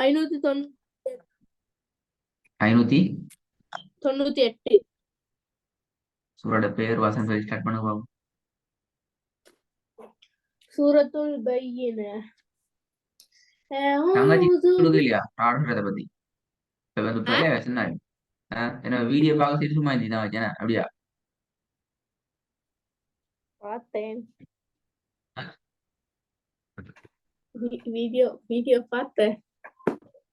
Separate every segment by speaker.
Speaker 1: 598.
Speaker 2: சூரோட பேர் வாசன் பேர் ஸ்டார்ட் பண்ணுங்க பாப்போம்.
Speaker 1: சூரத்துல் பையின.
Speaker 2: தங்கச்சி
Speaker 1: அஊது
Speaker 2: இல்லையா ஆடுறத பத்தி இப்ப வந்து பிள்ளை சொன்னாரு என்ன வீடியோ பார்க்க சரி சும்மா இருந்துச்சு தான் வச்சேன் அப்படியா
Speaker 1: பார்த்தேன். வீடியோ பார்த்தேன்.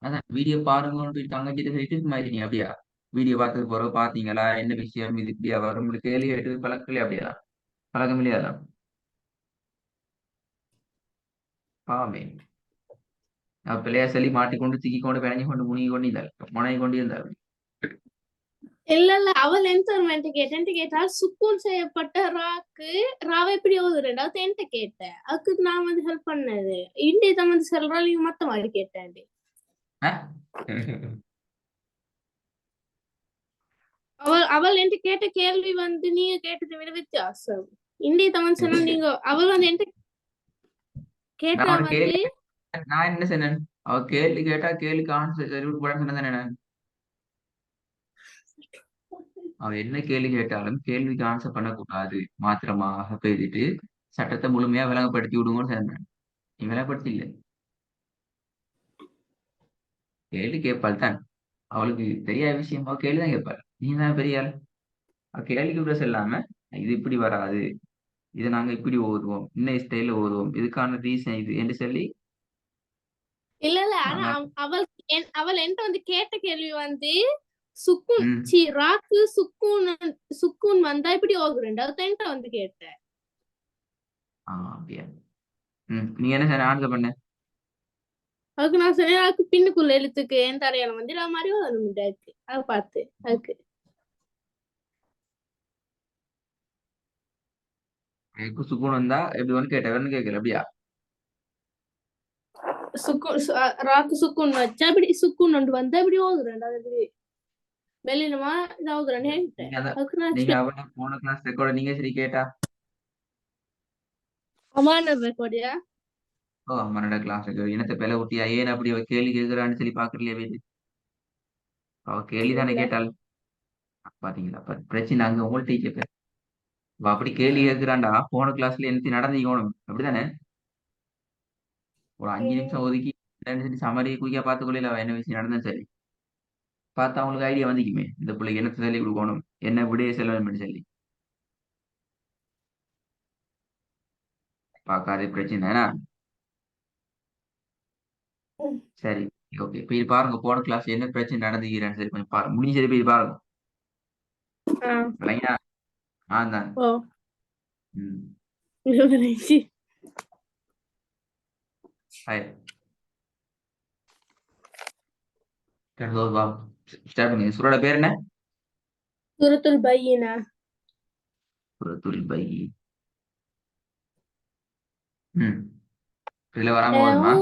Speaker 2: அதான் வீடியோ பாருங்கன்னு சொல்லி தங்கச்சிட்டு சொல்லிட்டு சும்மா இருக்கீங்க அப்படியா வீடியோ பார்த்து போற பாத்தீங்களா என்ன விஷயம் இது இப்படியா வரும் கேள்வி கேட்டு பழக்கலையா அப்படியா பழக்கம் இல்லையா பாவமே பிள்ளையா சொல்லி மாட்டிக்கொண்டு தூக்கி கொண்டு பிணைஞ்சு கொண்டு முனிகி கொண்டு இருந்தாள் முனைகி கொண்டு இருந்தாள்
Speaker 1: இல்ல அவள் என்டர்மெண்ட் கேட்டால் சுக்கூன் செய்யப்பட்ட ராவை எப்படி ஓதுறேன் என்கிட்ட கேட்டேன். அதுக்கு நான் வந்து ஹெல்ப் பண்ணது இண்டி தான் வந்து சொல்றாள் நீங்க மத்த மாதிரி கேட்டேன். அவள் என்கிட்ட கேட்ட கேள்வி வந்து நீங்க கேட்டதை விட வித்தியாசம். இண்டி தமிழ் சொன்னா நீங்க அவள் வந்து என்கிட்ட கேட்டா வந்து
Speaker 2: நான் என்ன சொன்னேன் அவ கேள்வி கேட்டா கேள்விக்கு ஆன்சர் சொன்னேன். அவ என்ன கேள்வி கேட்டாலும் கேள்விக்கு ஆன்சர் பண்ணக்கூடாது மாத்திரமாக பேசிட்டு சட்டத்தை முழுமையா விளங்கப்படுத்தி விடுங்கன்னு சொன்னேன். நீ விளங்கப்படுத்தி இல்லை கேள்வி கேட்பாள் தான் அவளுக்கு தெரியாத விஷயம் அவ கேள்விதான் கேட்பாள். நீ தான் பெரிய ஆள் அவ கேள்விக்கு கூட சொல்லாம இது இப்படி வராது இதை நாங்க இப்படி ஓதுவோம் இன்னும் ஸ்டைல ஓதுவோம் இதுக்கான ரீசன் இது என்று சொல்லி
Speaker 1: இல்ல ஆனா அவள் என்கிட்ட வந்து கேட்ட கேள்வி வந்து சுக்கூன் ராக்கு சுக்கூன் வந்தா இப்படி ஓகுறேன் என்கிட்ட வந்து கேட்டேன்.
Speaker 2: அப்படியா நீ என்ன சார் ஆன்சர் பண்ண
Speaker 1: அதுக்கு நான் சொன்னேன் அதுக்கு பின்னுக்குள்ள எழுத்துக்கு என் தரையால வந்து மாதிரி இருக்கு அதை பார்த்து அதுக்கு
Speaker 2: சுக்கூன் வந்தா எப்படி வந்து கேட்டவன்னு கேட்கல அப்படியா
Speaker 1: ராக்கு சுக்கூன் வச்சா இப்படி சுக்கூன் ஒன்று வந்தா இப்படி ஓகுறேன் அது எப்படி வெளியிலமா இதாகுறேன்னு
Speaker 2: நீங்க அவன போன கிளாஸ் ரெக்கார்ட் நீங்க சரி கேட்டா
Speaker 1: அம்மான ரெக்கார்டியா
Speaker 2: அம்மனோட கிளாஸ் இனத்தை பிள்ளை ஊட்டியா ஏன் அப்படி அவ கேள்வி கேட்கிறான்னு சொல்லி பாக்குறலையே வீடு அவ கேள்வி தானே கேட்டாள் பாத்தீங்களா பிரச்சனை அங்க உங்கள்ட்ட டீச்சர் அப்படி கேள்வி கேட்கிறான்டா போன கிளாஸ்ல என்ன நடந்துக்கணும் அப்படித்தானே ஒரு 5 நிமிஷம் ஒதுக்கி சொல்லி சமரி குயிக்கா பார்த்துக்கொள்ள என்ன விஷயம் நடந்தேன் சரி பார்த்தா அவங்களுக்கு ஐடியா வந்துக்குமே இந்த பிள்ளைக்கு என்ன சொல்லி கொடுக்கணும் என்ன விடைய செல்லணும் சொல்லி பார்க்காத பிரச்சனை சரி ஓகே போய் பாருங்க போன கிளாஸ் என்ன பிரச்சனை நடந்துக்கிறேன்னு சரி கொஞ்சம் பாருங்க முடிஞ்ச சரி போய் பாருங்க இல்லைங்களா நான் தான் சூரோட பேர் என்ன
Speaker 1: சூரத்துல் பையினா
Speaker 2: சூரத்துல் பையின் இதுல வராம போதுமா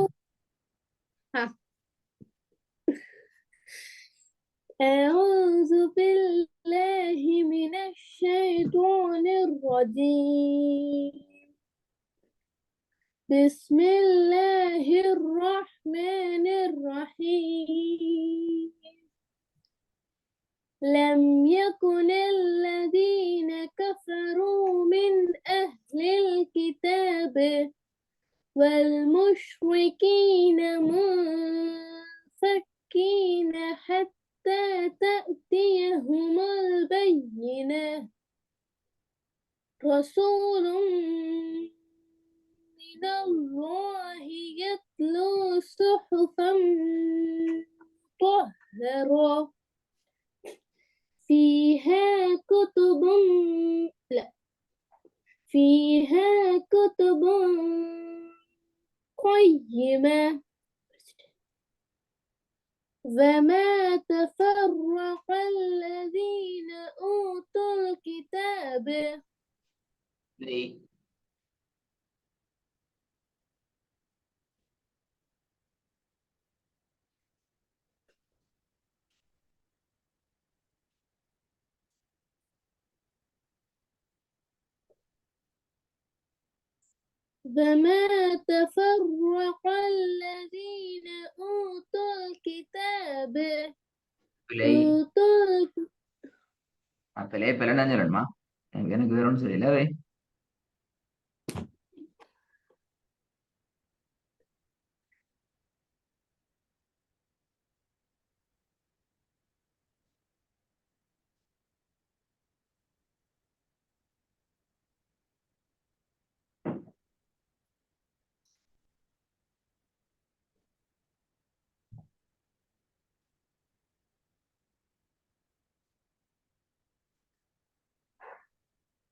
Speaker 1: أعوذ بالله من الشيطان الرجيم بسم الله الرحمن الرحيم لم يكن الذين كفروا من أهل الكتاب والمشركين منفكين حتى تأتيهم البينة رسول من الله يتلو صحفا مطهرة فيها كتب قيمة وما تفرق الذين أوتوا الكتاب وما تفرق الذين أوتوا
Speaker 2: பிழை
Speaker 1: أوتوا
Speaker 2: பிழை பிழைன்னு சொல்லணுமா? எனக்கு வேற ஒன்றும் சொல்லல.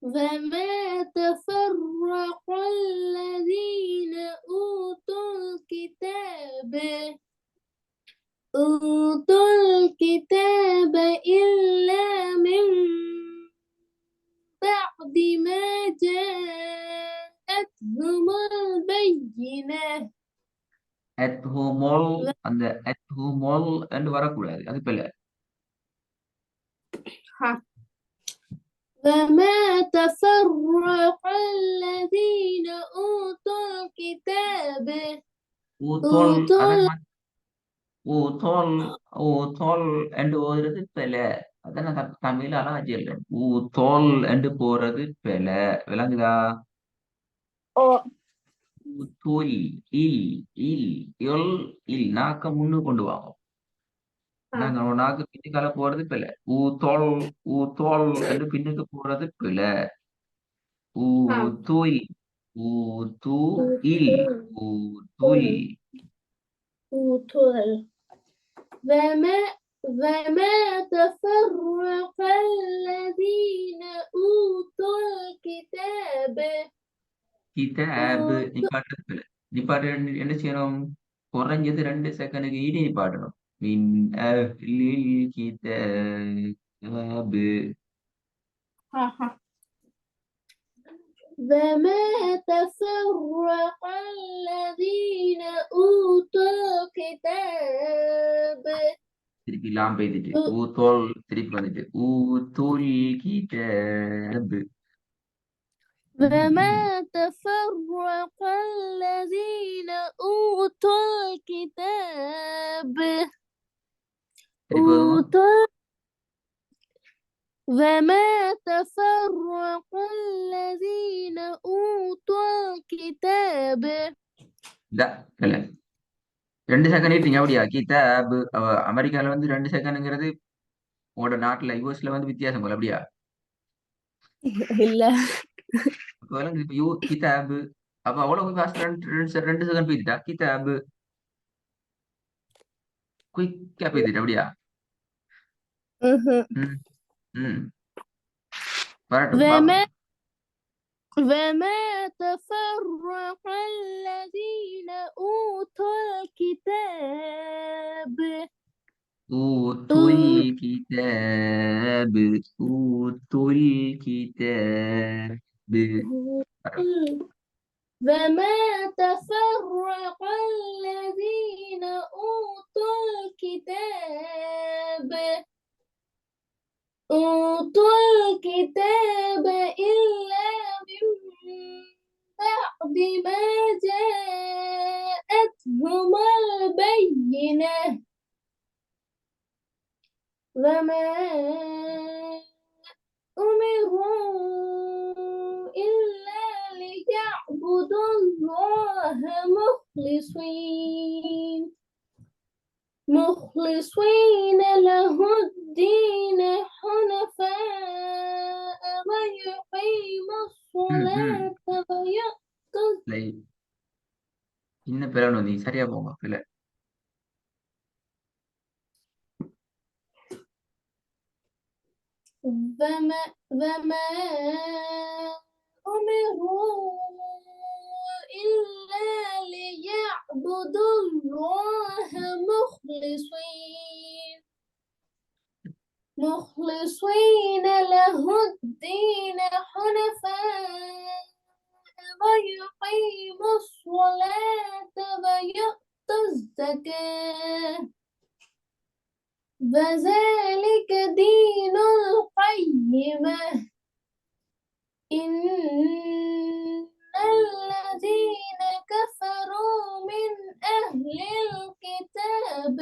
Speaker 1: وما تفرق الذين أوتوا الكتاب إلا من بعد ما جاءتهم البينة
Speaker 2: அந்த என்று வரக்கூடாது, அது பிள்ளை.
Speaker 1: وما تفرق الذين أوتوا الكتاب
Speaker 2: ஊத்தோல் என்று போறது பிழை. அதான் நான் தமிழ் அழகா சொல்றேன். ஊத்தோல் என்று போறது பிழை. விளங்குதா? ஊத்தோல் இல் இல் இல் இல் நாக்க முன்னு கொண்டு வாங்க. நாங்க நாக்கு பின்னுக்கால போறது பிழை. ஊத்தோல் என்று பின்னுக்கு போறது பிழை. ஊத்துல் ஊத்துல் ஊத்துல்
Speaker 1: وما تفرق الذين أوتوا الكتاب
Speaker 2: கிதாபு நிப்பாட்டுறது பிழை. நிப்பாட்டு என்ன செய்யணும்? குறைஞ்சது 2 செகண்டுக்கு ஈடு நிப்பாட்டணும். மின் அஹ்லில் கிதாபு.
Speaker 1: وما تفرق الذين أوتوا الكتاب
Speaker 2: திருப்பி லாம் பெய்துட்டு ஊத்தோல் திருப்பி வந்துட்டு ஊத்துல் கிதாபு.
Speaker 1: وما تفرق الذين أوتوا الكتاب
Speaker 2: திருப்பி வருவோம்.
Speaker 1: وما تفرق الذين أوتوا الكتاب
Speaker 2: இந்த பிழை. 2 செகண்ட் ஈட்டிங்க அப்படியா? கிதாபு அமெரிக்கால வந்து 2 செகண்ட்ங்கிறது உங்களோட நாட்டுல யூஎஸ்ல வந்து வித்தியாசம் போல அப்படியா?
Speaker 1: இல்ல
Speaker 2: இப்ப கிதாபு அப்ப அவ்வளவு ஃபாஸ்ட் 2 செகண்ட் போயிட்டா கிதாபு குயிக்கா போயிட்டு அப்படியா? ம் ம் வரட்டும்
Speaker 1: وما
Speaker 2: பாப்போம்.
Speaker 1: وما تفرق الذين أوتوا الكتاب
Speaker 2: ஊத்துல் கிதாபு ஊத்துல் கிதாபு.
Speaker 1: وما تفرق الذين أوتوا الكتاب إلا من بعد ما جاءتهم البينة وما أمروا إلا ليعبدوا الله مخلصين له الدين حنفاء ويقيموا الصلاة ويؤتوا
Speaker 2: இல்லை இன்னும் பிறகு நீ சரியா போங்க பிள்ளை.
Speaker 1: وما أمروا إلا ليعبدوا الله مخلصين له الدين حنفاء ويقيموا الصلاة ويؤتوا الزكاة وذلك دين القيمة إن الذين كفروا من أهل الكتاب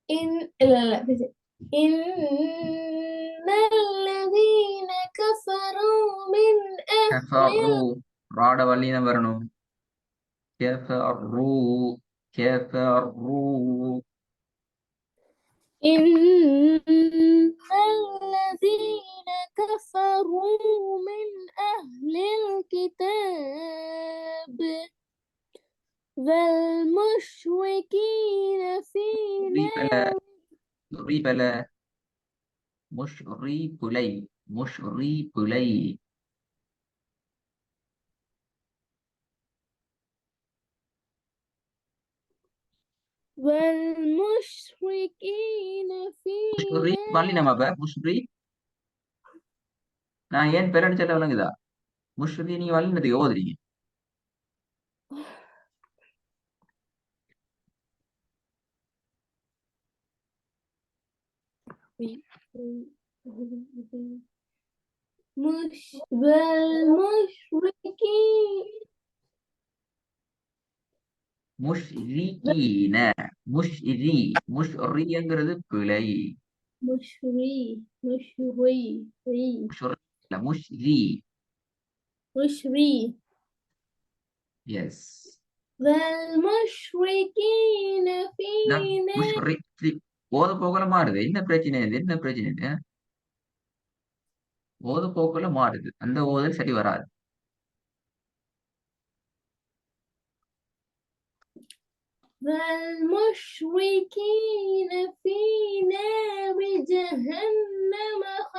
Speaker 1: لا لا إن الذين كفروا من أهل
Speaker 2: كفروا راட வல்லினம் வரணும். كفروا كفروا
Speaker 1: إن الذين كفروا من أهل الكتاب والمشركين في
Speaker 2: ريبلا
Speaker 1: نار
Speaker 2: ريبلا مش ريبلي مش ريبلي
Speaker 1: والمشركين في
Speaker 2: مش ريب
Speaker 1: نار
Speaker 2: வல்லினம் அப்ப مش ريب நான் ஏன் பெறன்னு சொல்ல விளங்குதா முஷ்ரி நீங்க வல்லினத்துக்கு ஓதுறீங்க
Speaker 1: والمشركين
Speaker 2: முஷ்ரிகீன முஷ்ரிங்கிறது பிழை
Speaker 1: مشري
Speaker 2: முஷ்ரி இல்ல முஷ்ரி
Speaker 1: مشري
Speaker 2: எஸ்
Speaker 1: والمشركين في
Speaker 2: இந்த
Speaker 1: نار
Speaker 2: முஷ்ரி ஓத போக்குல மாறுது என்ன பிரச்சனை இது என்ன பிரச்சனை இது ஓத போக்குல மாறுது அந்த ஓதல் சரி வராது
Speaker 1: والمشركين في نار جهنم
Speaker 2: பிழை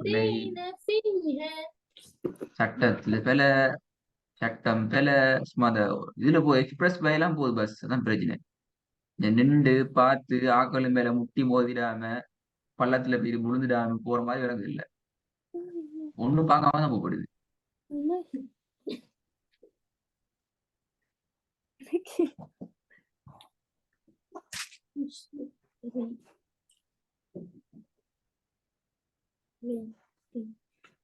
Speaker 1: خالدين فيها
Speaker 2: சட்டத்துல பிழை சட்டம் பிழை சும்மா அந்த இதுல போ எக்ஸ்பிரஸ் எல்லாம் போகுது பஸ் அதான் பிரச்சனை இந்த நின்று பார்த்து ஆக்களும் மேல முட்டி மோதிடாம பள்ளத்துல போய் விழுந்துடாம போற மாதிரி விலங்கு இல்ல ஒண்ணும் பார்க்காம தான் போகப்படுது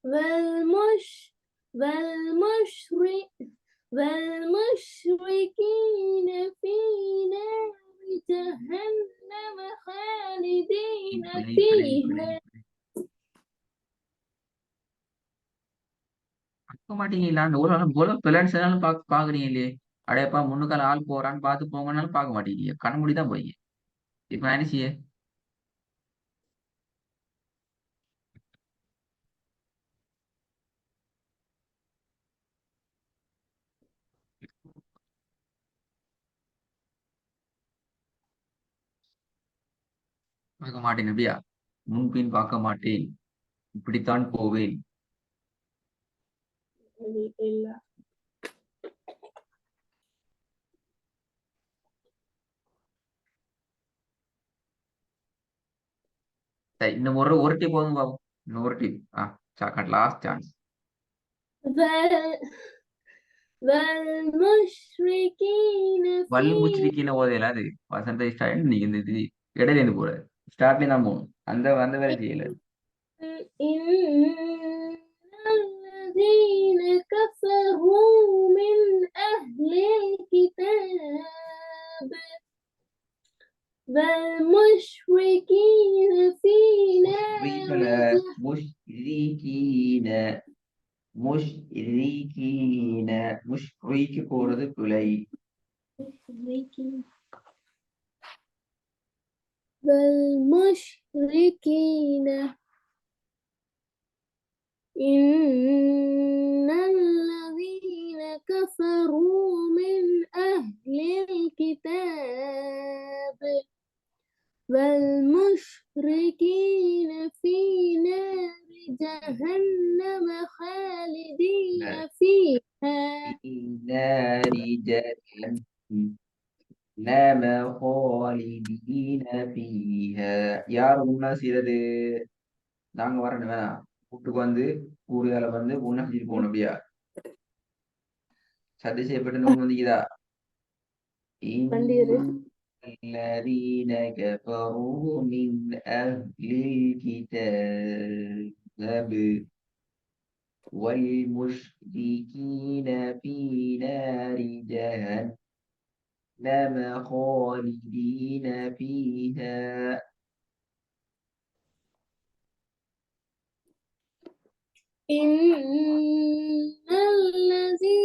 Speaker 1: والمش والمشرك والمشركين في نار جهنم خالدين
Speaker 2: பிழை பிழை பிழை
Speaker 1: فيها
Speaker 2: பார்க்க மாட்டீங்களான்னு ஒரு நாள் போல பிளான்ஸ் எல்லாம் பாக்குறீங்க இல்லையே அடையப்பா முன்னுக்கால ஆள் போறான்னு பார்த்து போங்கன்னாலும் பார்க்க மாட்டேங்கிறீங்க கண்ண மூடி தான் போய் இப்ப அனுசியே பார்க்க மாட்டேன் அப்படியா முன்பின் பார்க்க மாட்டேன் இப்படித்தான் போவேன் சரி இன்னும் ஒரு டீ போதும் பாபு இன்னும் ஒரு டீ லாஸ்ட் சான்ஸ்
Speaker 1: وال- والمشركين
Speaker 2: வல்
Speaker 1: في
Speaker 2: முச்சிரிக்கின ஓதையில அது வசந்த ஸ்டார்ட் நீங்க இந்த இது இடையில இருந்து போற ஸ்டார்ட்ல தான் போகணும் அந்த வேலை செய்யல
Speaker 1: إن الذين كفروا من أهل الكتاب والمشركين في نار
Speaker 2: முஷ்ரிகீன முஷ்ரிகீன முஷ்ரிக்கு போறது பிழை
Speaker 1: والمشركين إن الذين كفروا من أهل الكتاب والمشركين في نار جهنم خالدين فيها
Speaker 2: في نار جهنم خالدين فيها யார் உன்னா செய்யறது நாங்க வரணும் வேணாம் வீட்டுக்கு வந்து கூடுதல வந்து உன்ன செஞ்சுட்டு போகணும் அப்படியா சதி செய்யப்பட்டு ஒண்ணு வந்தீங்கதா
Speaker 1: பண்டிகரு
Speaker 2: الذين كفروا من أهل الكتاب والمشركين في نار جهنم جهنم خالدين فيها.
Speaker 1: إن الذي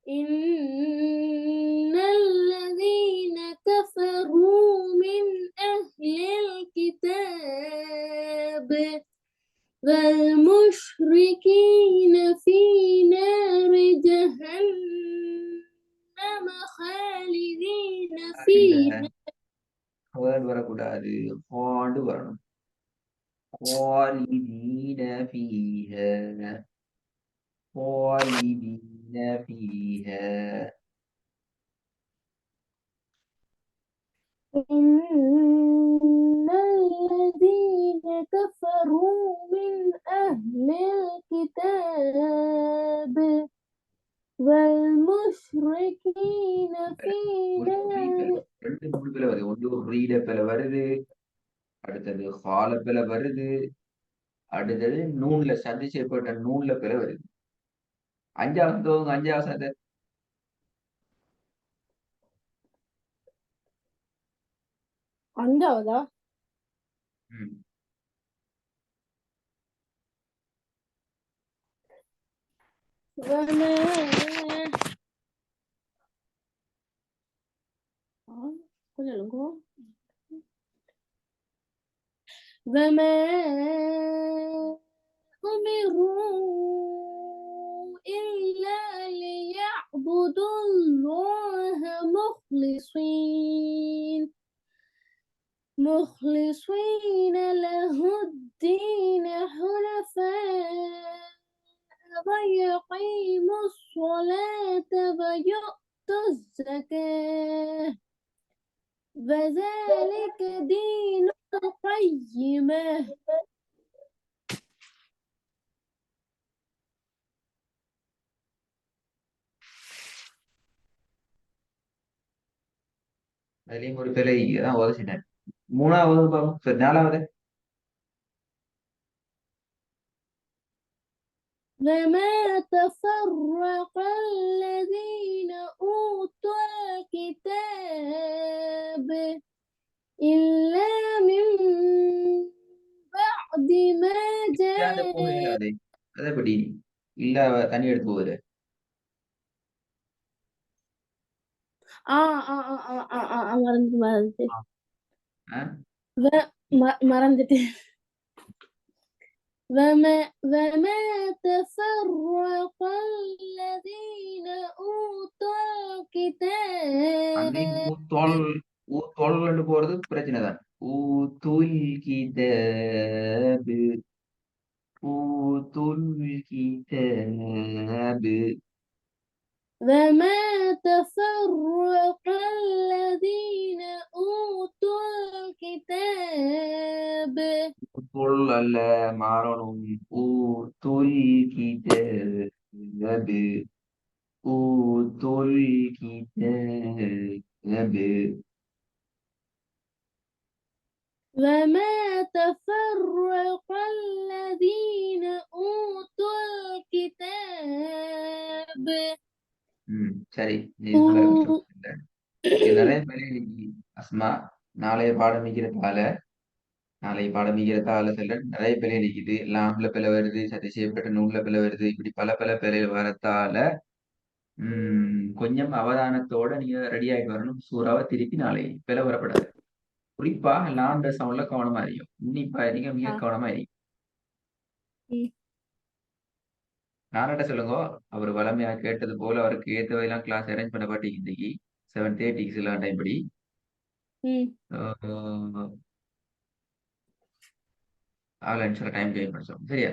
Speaker 1: إن الذين كفروا من أهل الكتاب والمشركين في نار جهنم خالدين فيها.
Speaker 2: வேர்டு வரக்கூடாது, ஹாண்டு வரணும். خالدين فيها. خالدين فيها.
Speaker 1: إن الذين كفروا من أهل الكتاب والمشركين في
Speaker 2: ஒரு
Speaker 1: نار.
Speaker 2: ரெண்டு மூணு பேல வருது. ஒன்று ஒரு ரீட பேல வருது, அடுத்தது ஹால பேல வருது, அடுத்தது நூன்ல சந்தி செய்யப்பட்ட நூன்ல பேல வருது. அஞ்சாவது அஞ்சாவது
Speaker 1: அஞ்சாவதா?
Speaker 2: ம்.
Speaker 1: وما கொஞ்சம் وما أمروا إلا ليعبدوا الله مخلصين له الدين حنفاء ويقيموا الصلاة ويؤتوا الزكاة وذلك دين القيمة.
Speaker 2: அதுலயும் ஒரு பிழை தான் உதச்சிட்டேன். மூணாவது பார்ப்போம். சரி, நாலாவது.
Speaker 1: وما تفرق الذين أوتوا الكتاب إلا من بعد ما
Speaker 2: இல்லாத போக
Speaker 1: جاء.
Speaker 2: இயலாது. அதேபடி இல்ல தனி எடுத்து போகுது.
Speaker 1: மறந்துட்டு
Speaker 2: ஆ?
Speaker 1: மறந்துட்டு وما تفرق الذين أوتوا
Speaker 2: அங்கேயும்
Speaker 1: الكتاب.
Speaker 2: ஊத்தொல்ன்னு போறது பிரச்சனை தான். ஊத்துல் கிதாபு. ஊத்துல் கிதாபு.
Speaker 1: وما تفرق الذين أوتوا الكتاب.
Speaker 2: ஊத்துல் அல்ல, மாறணும். ஊத்துல் கிதாபு. ஊத்துல் கிதாபு.
Speaker 1: وما تفرق الذين أوتوا الكتاب.
Speaker 2: சரி, நீ சொல்ல கஷ்டம் இல்லை. இது நிறைய பேர் இன்னைக்கு அஸ்மா நாளைய பாடம் மிக்கிறதால சொல்ல நிறைய பிழை நிக்குது. எல்லாம் ஆம்பளை பிழை வருது, சரி செய்யப்பட்ட நூல்ல பிழை வருது, இப்படி பல பல பிழைகள் வரத்தால கொஞ்சம் அவதானத்தோட நீங்க ரெடி ஆகிட்டு வரணும். சூறாவை திருப்பி நாளை பிழை வரப்படாது. குறிப்பா லாண்ட சவுண்ட்ல கவனமா இருக்கும். உன்னிப்பா இருங்க, மிக கவனமா இருக்கும். நானட்ட சொல்லுங்க. அவர் வளமையா கேட்டது போல அவருக்கு ஏற்றவையெல்லாம் கிளாஸ் அரேஞ்ச் பண்ணப்பட்டு இன்னைக்கு 7:30 எல்லாம் டைம் படி. ஆன்லைன் டைம் ஜாயின் பண்ண சொல்லுங்க. சரியா?